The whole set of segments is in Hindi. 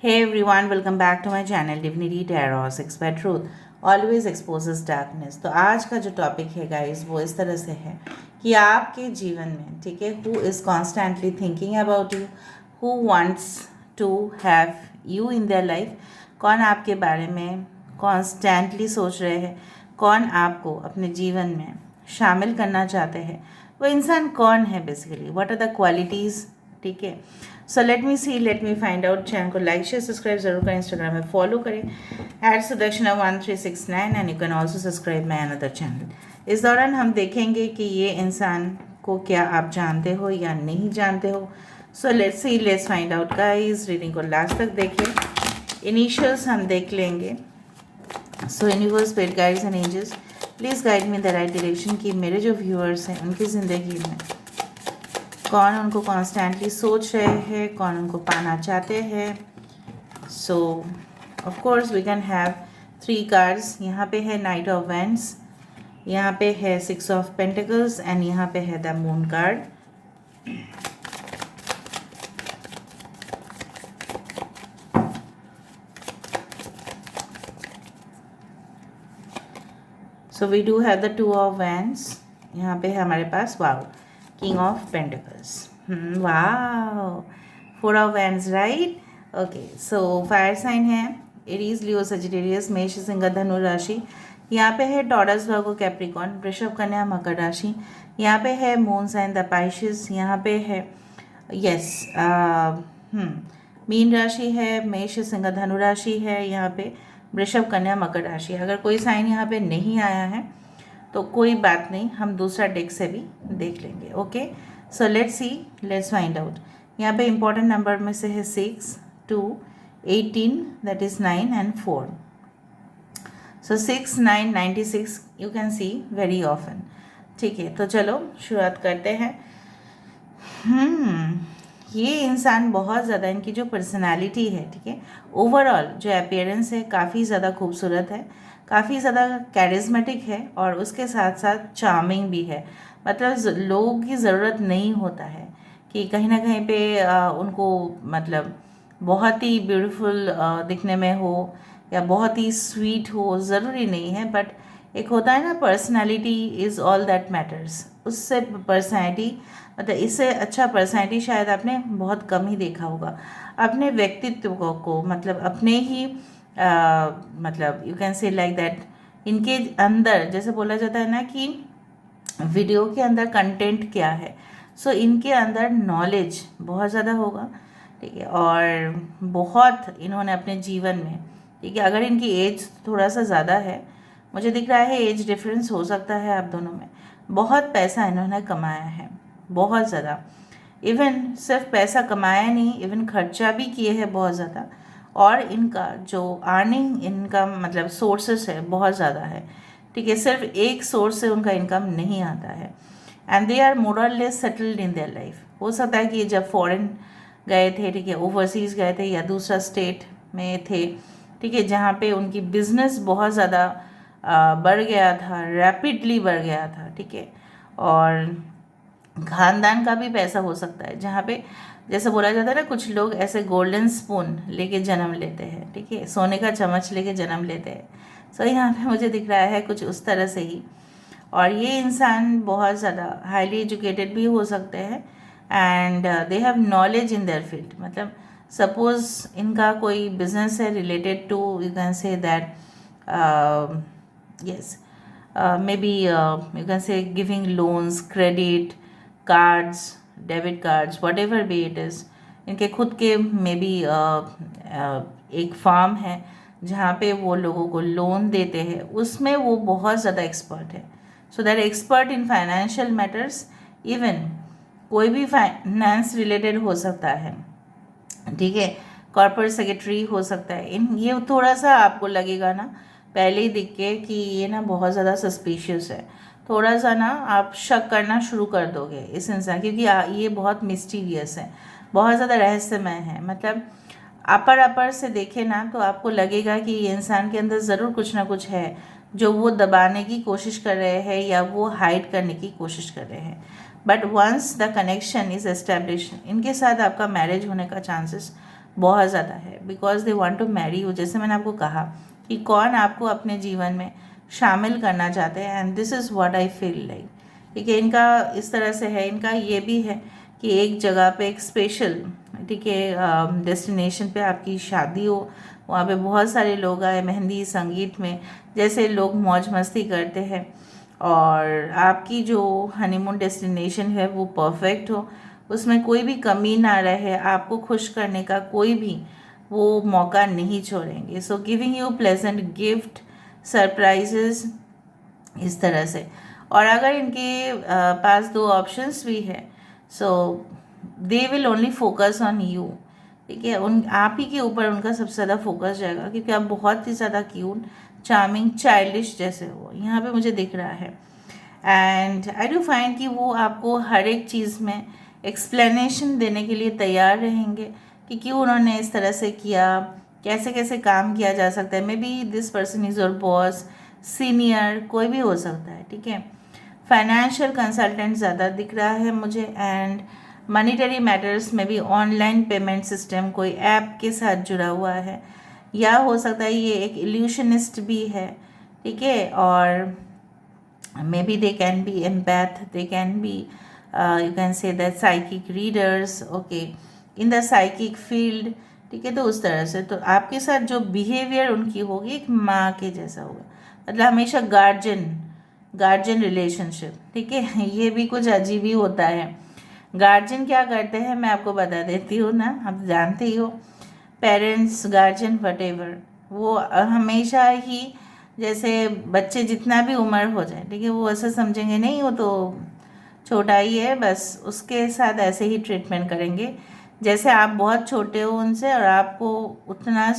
Hey everyone, welcome back to my channel Divinity Tarot Expert Truth always exposes darkness। तो आज का जो टॉपिक है गाइस वो इस तरह से है कि आपके जीवन में, ठीक है, who is constantly thinking about you, who wants to have you in their life, कौन आपके बारे में कॉन्स्टेंटली सोच रहे हैं, कौन आपको अपने जीवन में शामिल करना चाहते हैं, वो इंसान कौन है basically, what are the qualities, ठीक है। So let me see, let me find out. Channel को लाइक शेयर सब्सक्राइब जरूर करें, इंस्टाग्राम में फॉलो करें @Sudakshana1369 and you can also subscribe my another channel. इस दौरान हम देखेंगे कि ये इंसान को क्या आप जानते हो या नहीं जानते हो। So let's see, let's find out guys. Reading को लास्ट तक देखिए, इनिशियल्स हम देख लेंगे। So universe, spirit guides and angels, please guide me in the right direction कि मेरे जो व्यूअर्स हैं उनकी ज़िंदगी में कौन उनको कॉन्स्टेंटली सोच रहे हैं, कौन उनको पाना चाहते हैं। So of course we can have 3 cards. यहाँ पे है नाइट ऑफ वेंड्स, यहाँ पे है 6 ऑफ पेंटिकल्स एंड यहाँ पे है the moon card. So we do have the 2 of wands. यहाँ पे है हमारे पास wow, king of pentacles. Wow, 4 of wands, right. Okay, so fire sign है Aries, Leo, Sagittarius, Mesh, Singh, धनु राशि। यहाँ पे है टॉरस, वर्गो, कैप्रिकॉन, वृषभ, कन्या, मकर राशि। यहाँ पे है मून साइन द पाइशिस। यहाँ पे है यस मीन राशि है, मेष, सिंह, धनु राशि है। यहाँ पे वृषभ, कन्या, मकर राशि। अगर कोई साइन यहाँ पे नहीं आया है तो कोई बात नहीं, हम दूसरा डेक से भी देख लेंगे। Okay, so let's see, let's find out. यहाँ पे इंपॉर्टेंट नंबर में से है 6, 2, 18, that is 9 and 4। So 6, 9, 96 you can see very often. ठीक है, तो चलो शुरुआत करते हैं। ये इंसान बहुत ज़्यादा, इनकी जो पर्सनालिटी है, ठीक है, ओवरऑल जो अपीयरेंस है काफ़ी ज़्यादा खूबसूरत है, काफ़ी ज़्यादा कैरिज्मेटिक है और उसके साथ साथ चार्मिंग भी है। मतलब लोगों की ज़रूरत नहीं होता है कि कहीं ना कहीं पे उनको मतलब बहुत ही ब्यूटीफुल दिखने में हो या बहुत ही स्वीट हो, ज़रूरी नहीं है। बट एक होता है ना, personality is all that matters. उससे पर्सनैलिटी, मतलब इससे अच्छा पर्सनैलिटी शायद आपने बहुत कम ही देखा होगा। अपने व्यक्तित्व को मतलब अपने ही मतलब यू कैन से लाइक दैट, इनके अंदर जैसे बोला जाता है ना कि वीडियो के अंदर कंटेंट क्या है, सो इनके अंदर नॉलेज बहुत ज़्यादा होगा, ठीक है। और बहुत इन्होंने अपने जीवन में, ठीक है, अगर इनकी एज थोड़ा सा ज़्यादा है, मुझे दिख रहा है एज डिफरेंस हो सकता है आप दोनों में, बहुत पैसा इन्होंने कमाया है, बहुत ज़्यादा। इवन सिर्फ पैसा कमाया नहीं, इवन खर्चा भी किए हैं बहुत ज़्यादा। और इनका जो अर्निंग, इनका मतलब सोर्सेस है बहुत ज़्यादा है, ठीक है। सिर्फ एक सोर्स से उनका इनकम नहीं आता है एंड दे आर मोर और less settled in their life. हो सकता है कि जब फॉरेन गए थे, ठीक है, ओवरसीज़ गए थे या दूसरा स्टेट में थे, ठीक है, जहाँ पे उनकी बिजनेस बहुत ज़्यादा बढ़ गया था, रैपिडली बढ़ गया था, ठीक है। और खानदान का भी पैसा हो सकता है, जहाँ पे जैसे बोला जाता है ना, कुछ लोग ऐसे गोल्डन स्पून लेके जन्म लेते हैं, ठीक है, सोने का चम्मच लेके जन्म लेते हैं। सो यहाँ पे मुझे दिख रहा है कुछ उस तरह से ही। और ये इंसान बहुत ज़्यादा हाईली एजुकेटेड भी हो सकते हैं and they have knowledge in their field. मतलब सपोज इनका कोई बिजनेस है related to, you can say that yes, maybe you can say giving loans, credit cards, debit cards, whatever be it is। इनके खुद के मे बी एक फार्म है जहाँ पे वो लोगों को लोन देते हैं, उसमें वो बहुत ज़्यादा एक्सपर्ट है। So that expert in financial matters, even कोई भी फाइनेंस रिलेटेड हो सकता है, ठीक है, कॉर्पोरेट सेक्रेटरी हो सकता है। इन ये थोड़ा सा आपको लगेगा ना पहले ही दिख के कि ये ना बहुत ज़्यादा सस्पिशियस है, थोड़ा सा ना आप शक करना शुरू कर दोगे इस इंसान, क्योंकि ये बहुत मिस्टीरियस है, बहुत ज़्यादा रहस्यमय है। मतलब अपर से देखे ना तो आपको लगेगा कि ये इंसान के अंदर ज़रूर कुछ ना कुछ है जो वो दबाने की कोशिश कर रहे हैं या वो हाइड करने की कोशिश कर रहे हैं। But once the connection is establish, इनके साथ आपका मैरिज होने का चांसेस बहुत ज़्यादा है, because they want to marry you. जैसे मैंने आपको कहा कि कौन आपको अपने जीवन में शामिल करना चाहते हैं, and this is what I feel like. ठीक है, इनका इस तरह से है, इनका ये भी है कि एक जगह पे एक स्पेशल, ठीक है, डेस्टिनेशन पे आपकी शादी हो, वहाँ पे बहुत सारे लोग आए मेहंदी संगीत में, जैसे लोग मौज मस्ती करते हैं, और आपकी जो हनीमून डेस्टिनेशन है वो परफेक्ट हो, उसमें कोई भी कमी ना रहे, आपको खुश करने का कोई भी वो मौका नहीं छोड़ेंगे। So giving you pleasant gift, surprises, इस तरह से। और अगर इनके पास दो ऑप्शंस भी है, so they will only focus on you. ठीक है, उन आप ही के ऊपर उनका सबसे ज़्यादा फोकस जाएगा, क्योंकि आप बहुत ही ज़्यादा क्यूट, चार्मिंग, चाइल्डिश जैसे हो, यहाँ पे मुझे दिख रहा है। एंड आई डू फाइंड कि वो आपको हर एक चीज़ में एक्सप्लेनेशन देने के लिए तैयार रहेंगे कि क्यों उन्होंने इस तरह से किया, कैसे कैसे काम किया जा सकता है। May be this person is your boss, senior, कोई भी हो सकता है। ठीक है, फाइनेंशियल कंसल्टेंट ज़्यादा दिख रहा है मुझे, एंड मनीटरी मैटर्स में भी ऑनलाइन पेमेंट सिस्टम कोई ऐप के साथ जुड़ा हुआ है, या हो सकता है ये एक इल्यूशनिस्ट भी है। ठीक है, और may be they can B empath, they can B you can say that psychic readers, okay, in the psychic field। ठीक है, तो उस तरह से तो आपके साथ जो बिहेवियर उनकी होगी एक माँ के जैसा होगा, मतलब हमेशा गार्जियन रिलेशनशिप। ठीक है, ये भी कुछ अजीब ही होता है। गार्जियन क्या करते हैं मैं आपको बता देती हूँ ना, आप जानते ही हो, पेरेंट्स, गार्जियन, वटेवर, वो हमेशा ही जैसे बच्चे जितना भी उम्र हो जाए, ठीक है, वो ऐसा समझेंगे नहीं वो तो छोटा ही है, बस उसके साथ ऐसे ही ट्रीटमेंट करेंगे जैसे आप बहुत छोटे हो उनसे और आपको उतना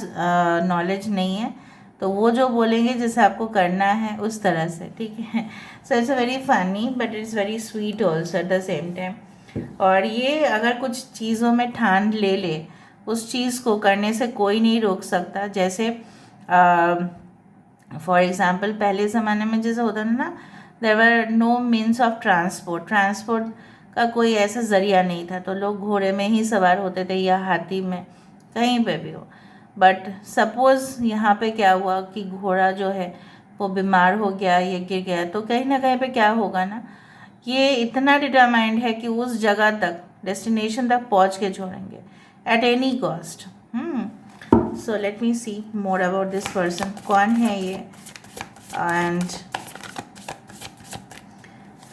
नॉलेज नहीं है, तो वो जो बोलेंगे जैसे आपको करना है उस तरह से। ठीक है, so it's a very funny but it's very sweet also at the same time. और ये अगर कुछ चीज़ों में ठान ले उस चीज़ को करने से कोई नहीं रोक सकता। जैसे फॉर एग्ज़ाम्पल पहले ज़माने में जैसे होता था ना, there were no means of transport का कोई ऐसा ज़रिया नहीं था, तो लोग घोड़े में ही सवार होते थे या हाथी में, कहीं पे भी हो। बट सपोज़ यहाँ पे क्या हुआ कि घोड़ा जो है वो बीमार हो गया, ये गिर गया, तो कहीं ना कहीं पे क्या होगा ना, ये इतना डिटरमाइंड है कि उस जगह तक, डेस्टिनेशन तक पहुँच के छोड़ेंगे at any cost. So let me see more about this person, कौन है ये। एंड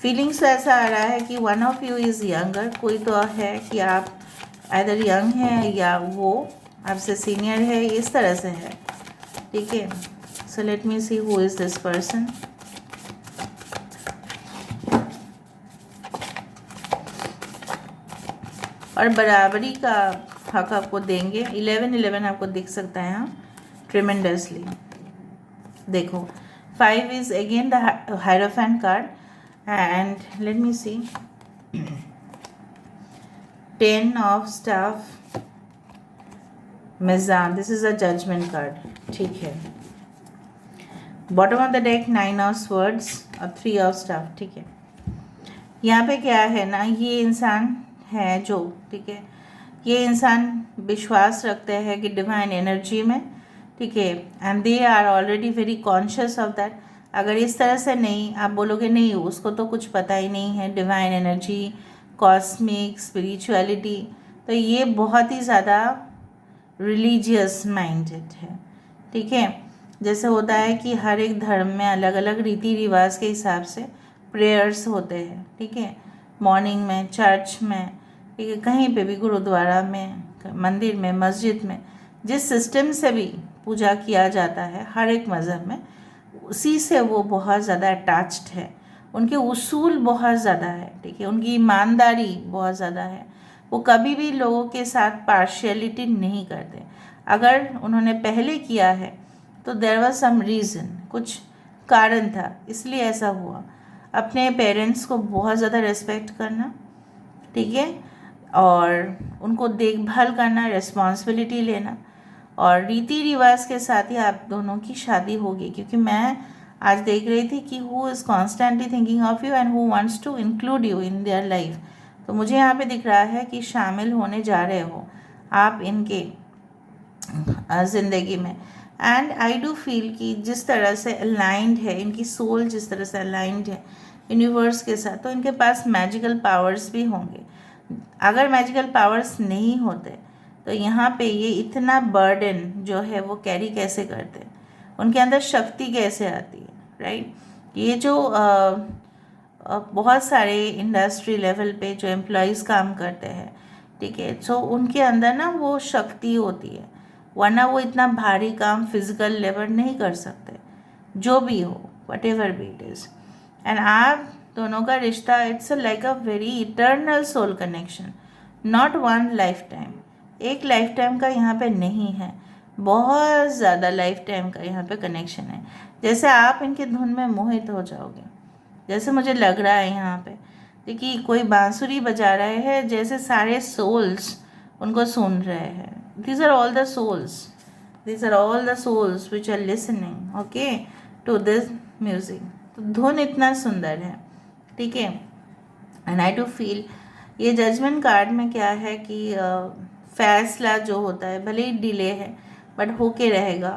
फीलिंग्स ऐसा आ रहा है कि one of you is younger, कोई तो है कि आप आइदर यंग है या वो आपसे सीनियर है, इस तरह से है। ठीक है, so let me see who is this person. और बराबरी का हक आपको देंगे, 11 आपको दिख सकता है यहाँ ट्रिमेंडसली। देखो 5 is again the hierophant card, and let me see 10 of staff, Mizan, this is a judgment card। ठीक है, bottom of the deck 9 of swords और 3 of staff। ठीक है, यहाँ पे क्या है ना, ये इंसान है जो, ठीक है, ये इंसान विश्वास रखते हैं कि डिवाइन एनर्जी में। ठीक है, and they are already very conscious of that. अगर इस तरह से नहीं आप बोलोगे नहीं उसको तो कुछ पता ही नहीं है डिवाइन एनर्जी, कॉस्मिक, स्पिरिचुअलिटी, तो ये बहुत ही ज़्यादा रिलीजियस माइंडेड है। ठीक है, जैसे होता है कि हर एक धर्म में अलग अलग रीति रिवाज के हिसाब से प्रेयर्स होते हैं। ठीक है, मॉर्निंग में, चर्च में, ठीक है, कहीं पे भी, गुरुद्वारा में, मंदिर में, मस्जिद में, जिस सिस्टम से भी पूजा किया जाता है हर एक मज़हब में, उसी से वो बहुत ज़्यादा अटैच्ड है, उनके उसूल बहुत ज़्यादा है। ठीक है, उनकी ईमानदारी बहुत ज़्यादा है, वो कभी भी लोगों के साथ पार्शियलिटी नहीं करते। अगर उन्होंने पहले किया है तो देयर वाज सम रीज़न, कुछ कारण था, इसलिए ऐसा हुआ। अपने पेरेंट्स को बहुत ज़्यादा रिस्पेक्ट करना, ठीक है, और उनको देखभाल करना, रिस्पॉन्सिबिलिटी लेना, और रीति रिवाज के साथ ही आप दोनों की शादी होगी। क्योंकि मैं आज देख रही थी कि who is constantly thinking of you and who wants to include you in their life, तो मुझे यहाँ पे दिख रहा है कि शामिल होने जा रहे हो आप इनके ज़िंदगी में। एंड आई डू फील कि जिस तरह से अलाइंड है इनकी सोल, जिस तरह से अलाइंड है यूनिवर्स के साथ, तो इनके पास मैजिकल पावर्स भी होंगे। अगर मैजिकल पावर्स नहीं होते तो यहाँ पे ये इतना बर्डन जो है वो कैरी कैसे करते, उनके अंदर शक्ति कैसे आती है, राइट। ये जो बहुत सारे इंडस्ट्री लेवल पे जो एम्प्लॉयज़ काम करते हैं, ठीक है, सो उनके अंदर ना वो शक्ति होती है, वरना वो इतना भारी काम फिजिकल लेबर नहीं कर सकते, जो भी हो, whatever be it is. And आप दोनों का रिश्ता, it's like a very eternal soul connection, not one lifetime. एक लाइफ टाइम का यहाँ पे नहीं है, बहुत ज़्यादा लाइफ टाइम का यहाँ पे कनेक्शन है। जैसे आप इनके धुन में मोहित हो जाओगे, जैसे मुझे लग रहा है यहाँ पे देखिए कोई बांसुरी बजा रहे हैं, जैसे सारे सोल्स उनको सुन रहे हैं। These are all the souls, these are all the souls which are listening okay to this music. तो धुन इतना सुंदर है, ठीक है। एंड आई डू फील ये जजमेंट कार्ड में क्या है कि फैसला जो होता है भले ही डिले है बट होके रहेगा।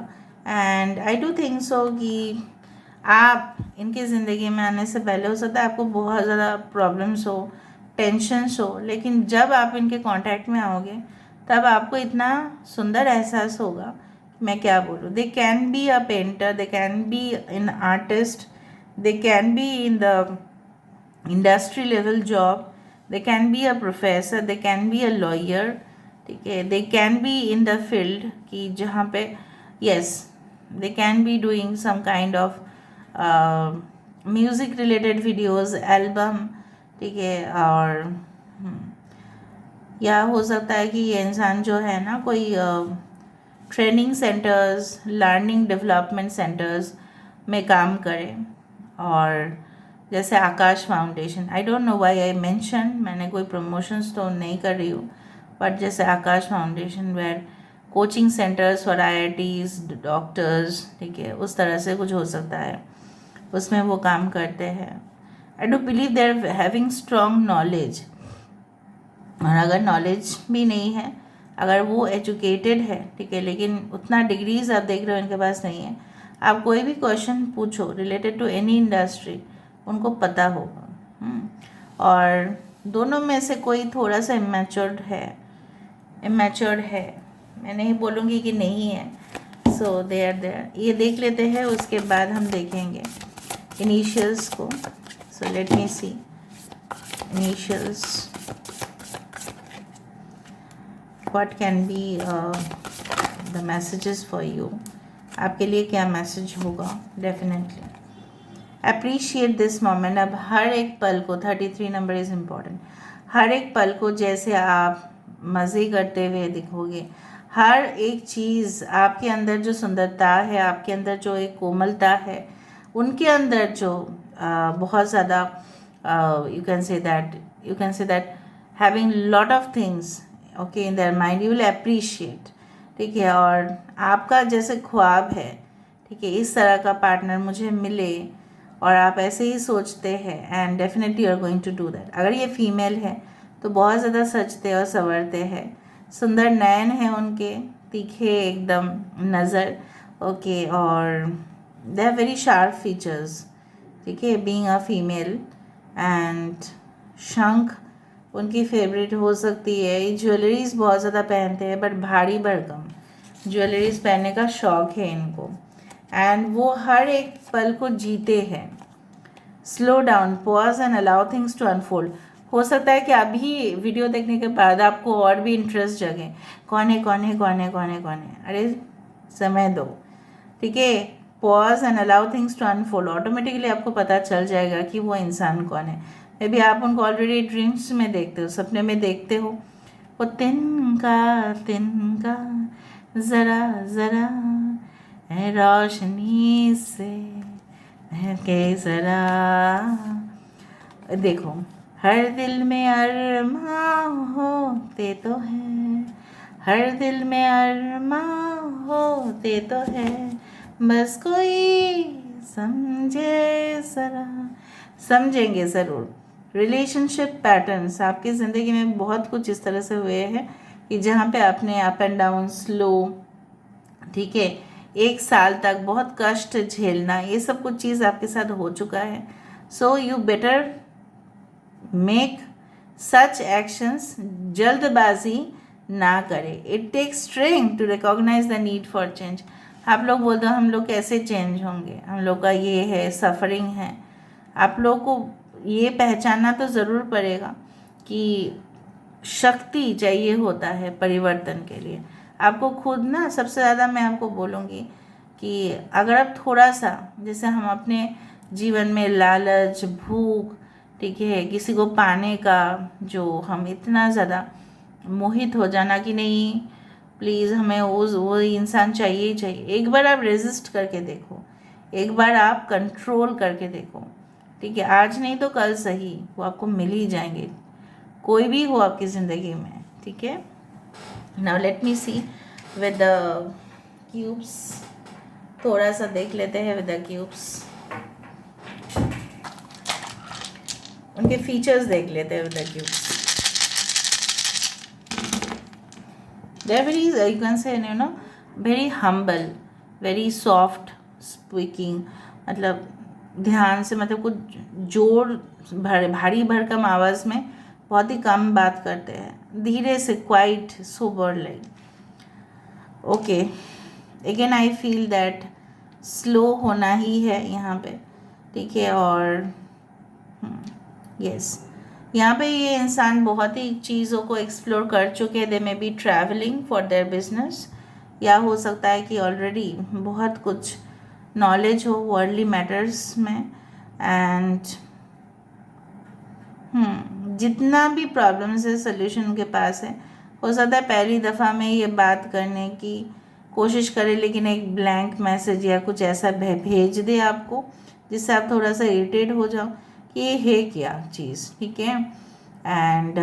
And I do think so कि आप इनकी ज़िंदगी में आने से पहले हो सकता है आपको बहुत ज़्यादा प्रॉब्लम्स हो, टेंशन्स हो, लेकिन जब आप इनके कांटेक्ट में आओगे तब आपको इतना सुंदर एहसास होगा, मैं क्या बोलूँ। They can be a painter, they can be an artist, they can be in the industry level job, they can be a professor, they can be a lawyer, ठीक है, they can be in the field कि जहाँ पे yes they can be doing some kind of music related videos, album, ठीक है। और या हो सकता है कि ये इंसान जो है ना कोई training centres, learning development centres में काम करे। और जैसे Aakash foundation, I don't know why I mention, मैंने कोई प्रमोशंस तो नहीं कर रही हूँ, बट जैसे Aakash foundation were coaching centres for IITs, doctors, ठीक है, उस तरह से कुछ हो सकता है, उसमें वो काम करते हैं। I do believe they are having strong knowledge. और अगर नॉलेज भी नहीं है, अगर वो एजुकेटेड है, ठीक है, लेकिन उतना डिग्रीज आप देख रहे हो इनके पास नहीं है, आप कोई भी क्वेश्चन पूछो रिलेटेड टू एनी इंडस्ट्री, उनको पता होगा। और दोनों में से कोई थोड़ा सा इमेच्योर्ड है, मैं नहीं बोलूँगी कि नहीं है। सो देयर ये देख लेते हैं, उसके बाद हम देखेंगे इनिशियल्स को। So let me see initials, what can be the messages for you, आपके लिए क्या मैसेज होगा। Definitely appreciate this moment. अब हर एक पल को, 33 नंबर इज़ इम्पॉर्टेंट, हर एक पल को जैसे आप मज़े करते हुए दिखोगे, हर एक चीज़ आपके अंदर जो सुंदरता है, आपके अंदर जो एक कोमलता है, उनके अंदर जो बहुत ज़्यादा you can say that having lot of things okay in their mind, you will appreciate, ठीक है। और आपका जैसे ख्वाब है, ठीक है, इस तरह का पार्टनर मुझे मिले, और आप ऐसे ही सोचते हैं, and definitely you are going to do that. अगर ये फीमेल है तो बहुत ज़्यादा सजते और संवरते हैं, सुंदर नयन है उनके, तीखे एकदम नज़र, ओके, और they have very sharp features, ठीक है, बीइंग अ फीमेल। एंड शंख उनकी फेवरेट हो सकती है। ये ज्वेलरीज बहुत ज़्यादा पहनते हैं, बट भारी भरकम ज्वेलरीज पहनने का शौक़ है इनको। एंड वो हर एक पल को जीते हैं। Slow down, pause and allow things to unfold. हो सकता है कि अभी वीडियो देखने के बाद आपको और भी इंटरेस्ट जगे, कौन है, अरे समय दो, ठीक है। Pause and allow things to unfold, automatically आपको पता चल जाएगा कि वो इंसान कौन है। मे बी आप उनको ऑलरेडी ड्रीम्स में देखते हो, सपने में देखते हो। वो तिनका तिनका ज़रा ज़रा रोशनी से के ज़रा, देखो, हर दिल में अरमां होते तो हैं, हर दिल में अरमां होते तो हैं, बस कोई समझे ज़रा, समझेंगे ज़रूर। रिलेशनशिप पैटर्न्स आपकी ज़िंदगी में बहुत कुछ इस तरह से हुए हैं कि जहाँ पे आपने अप एंड डाउन, स्लो ठीक है, 1 साल तक बहुत कष्ट झेलना, ये सब कुछ चीज़ आपके साथ हो चुका है. So you better make such actions, जल्दबाजी ना करें. It takes strength to recognise the need for change. आप लोग बोलते हो हम लोग कैसे चेंज होंगे, हम लोग का ये है, सफरिंग है. आप लोग को ये पहचानना तो ज़रूर पड़ेगा कि शक्ति चाहिए होता है परिवर्तन के लिए. आपको खुद ना, सबसे ज़्यादा मैं आपको बोलूँगी कि अगर आप थोड़ा सा, जैसे हम अपने जीवन में लालच, भूख, ठीक है, किसी को पाने का जो हम इतना ज़्यादा मोहित हो जाना कि नहीं प्लीज़ हमें वो इंसान चाहिए ही चाहिए. एक बार आप रेजिस्ट करके देखो, एक बार आप कंट्रोल करके देखो, ठीक है. आज नहीं तो कल सही वो आपको मिल ही जाएंगे, कोई भी हो आपकी ज़िंदगी में, ठीक है. Now let me see with the cubes. थोड़ा सा देख लेते हैं विद द क्यूब्स, उनके फीचर्स देख लेते हैं with the cubes. They are very, you can say very humble, very soft speaking. मतलब ध्यान से, मतलब कुछ जोर भारी भरकम आवाज़ में बहुत ही कम बात करते हैं, धीरे से, quite sober like. Okay, again I feel that slow होना ही है यहाँ पे, ठीक है. और यस, यहाँ पे ये इंसान बहुत ही चीज़ों को एक्सप्लोर कर चुके हैं. They may be travelling for their business, या हो सकता है कि ऑलरेडी बहुत कुछ नॉलेज हो वर्ल्डली मैटर्स में. एंड जितना भी प्रॉब्लम्स है सोल्यूशन उनके पास है. हो सकता है पहली दफ़ा में ये बात करने की कोशिश करें, लेकिन एक ब्लैंक मैसेज या कुछ ऐसा भेज दे आपको जिससे आप थोड़ा सा इरिटेट हो जाओ कि ये है क्या चीज़, ठीक है. एंड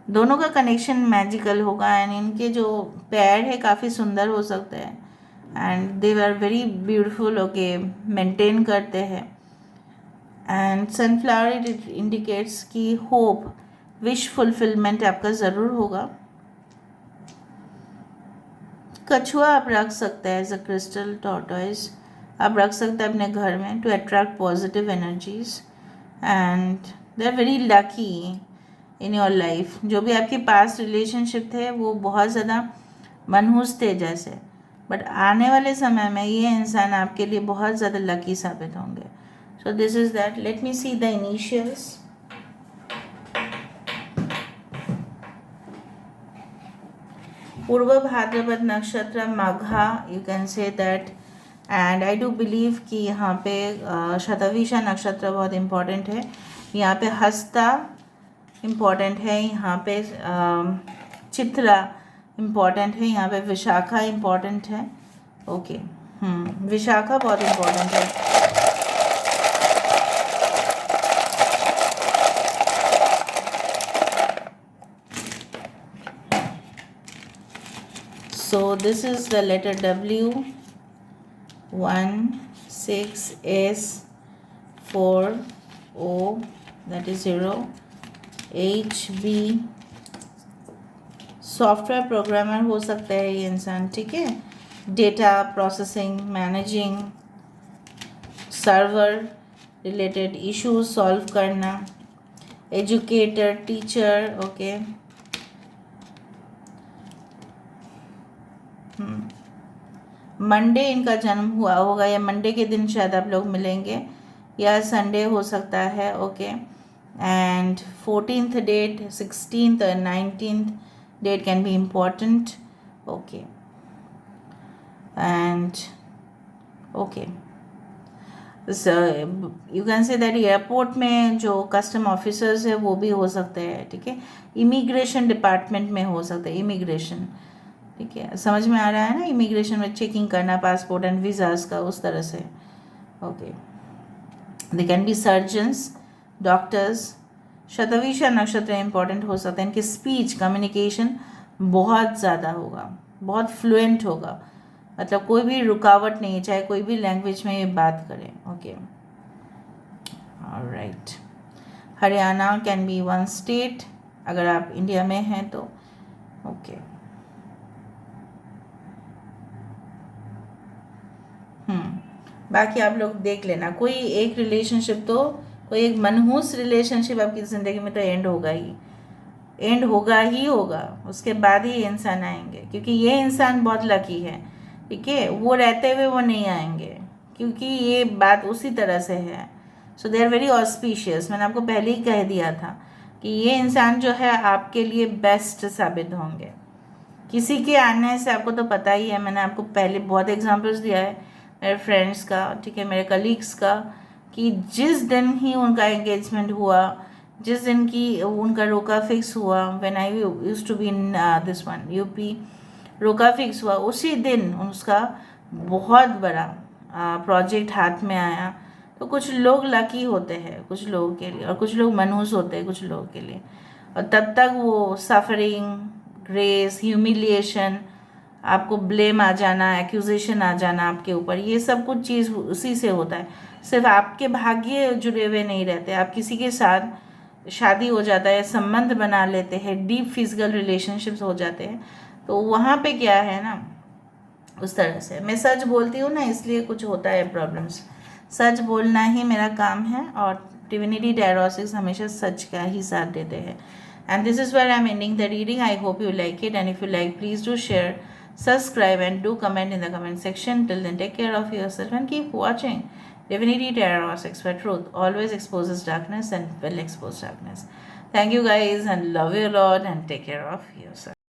दोनों का कनेक्शन मैजिकल होगा. एंड इनके जो पैर है काफ़ी सुंदर हो सकते हैं. And they are very beautiful. Okay, maintain करते हैं. एंड सनफ्लावर इंडिकेट्स कि होप, विश फुलफिलमेंट आपका ज़रूर होगा. कछुआ आप रख सकते हैं एज अ क्रिस्टल टॉर्टोइज, आप रख सकते हैं अपने घर में to attract positive energies. And they are very lucky in your life. जो भी आपके पास रिलेशनशिप थे वो बहुत ज़्यादा मनहूस थे जैसे, बट आने वाले समय में ये इंसान आपके लिए बहुत ज़्यादा लकी साबित होंगे. So this is that. Let me see the initials. Purva Bhadrapada nakshatra, Magha, you can say that. And I do believe कि यहाँ पे शतभिषा नक्षत्र बहुत इम्पॉर्टेंट है. यहाँ पे हस्ता इम्पॉर्टेंट है, यहाँ पे चित्रा इम्पॉर्टेंट है, यहाँ पे विशाखा इम्पॉर्टेंट है. ओके, विशाखा बहुत इम्पॉर्टेंट है. So this is the letter W, 1, 6, S, 4, O, that is 0, H, B. Software programmer हो सकता है ये इंसान, ठीक है. Data processing, managing, server related issues solve करना, एजुकेटर, टीचर. ओके, मंडे इनका जन्म हुआ होगा, या मंडे के दिन शायद आप लोग मिलेंगे, या संडे हो सकता है. Okay, and 14th date, 16th और 19th date can be important. Okay, and okay, you can say that airport में जो कस्टम ऑफिसर्स है वो भी हो सकते हैं, ठीक है. इमिग्रेशन डिपार्टमेंट में हो सकते हैं, इमिग्रेशन, ठीक है. समझ में आ रहा है ना, इमिग्रेशन में चेकिंग करना पासपोर्ट एंड वीज़ाज का, उस तरह से. Okay, they can B surgeons, doctors. Shatabhisha नक्षत्र इंपॉर्टेंट हो सकता है. इनकी स्पीच, कम्युनिकेशन बहुत ज़्यादा होगा, बहुत फ्लुएंट होगा, मतलब कोई भी रुकावट नहीं है, चाहे कोई भी लैंग्वेज में ये बात करें. Okay, alright. Haryana can be one state अगर आप इंडिया में हैं तो. ओके, बाकी आप लोग देख लेना, कोई एक रिलेशनशिप तो, कोई एक मनहूस रिलेशनशिप आपकी ज़िंदगी में तो एंड होगा ही, एंड होगा ही होगा। उसके बाद ही ये इंसान आएंगे, क्योंकि ये इंसान बहुत लकी है, ठीक है। वो रहते हुए वो नहीं आएंगे, क्योंकि ये बात उसी तरह से है। So they are very auspicious. मैंने आपको पहले ही कह दिया था कि ये इंसान जो है आपके लिए बेस्ट साबित होंगे। किसी के आने से आपको तो पता ही है, मैंने आपको पहले बहुत एग्जांपल्स दिया है मेरे फ्रेंड्स का, ठीक है, मेरे कलीग्स का, कि जिस दिन ही उनका एंगेजमेंट हुआ, जिस दिन की उनका रोका फिक्स हुआ, when I used to be in this one UP, रोका फिक्स हुआ उसी दिन उसका बहुत बड़ा प्रोजेक्ट हाथ में आया। तो कुछ लोग लकी होते हैं कुछ लोगों के लिए, और कुछ लोग मनहूस होते हैं कुछ लोगों के लिए, और तब तक वो सफरिंग, ग्रेस, ह्यूमिलिएशन, आपको ब्लेम आ जाना, एक्यूजेशन आ जाना आपके ऊपर, ये सब कुछ चीज़ उसी से होता है। सिर्फ आपके भाग्य जुड़े हुए नहीं रहते, आप किसी के साथ शादी हो जाता है, संबंध बना लेते हैं, डीप फिजिकल रिलेशनशिप्स हो जाते हैं, तो वहाँ पे क्या है ना, उस तरह से मैं सच बोलती हूँ ना, इसलिए कुछ होता है प्रॉब्लम्स। सच बोलना ही मेरा काम है, और डिविनिटी टैरो सिक्स हमेशा सच का ही साथ देते हैं। And this is where I am ending the reading. I hope you like it, and if you like please do share, subscribe, and do comment in the comment section. Till then, take care of yourself and keep watching Divinity Tarot 6, where truth always exposes darkness and will expose darkness. Thank you guys, and love you a lot, and take care of yourself.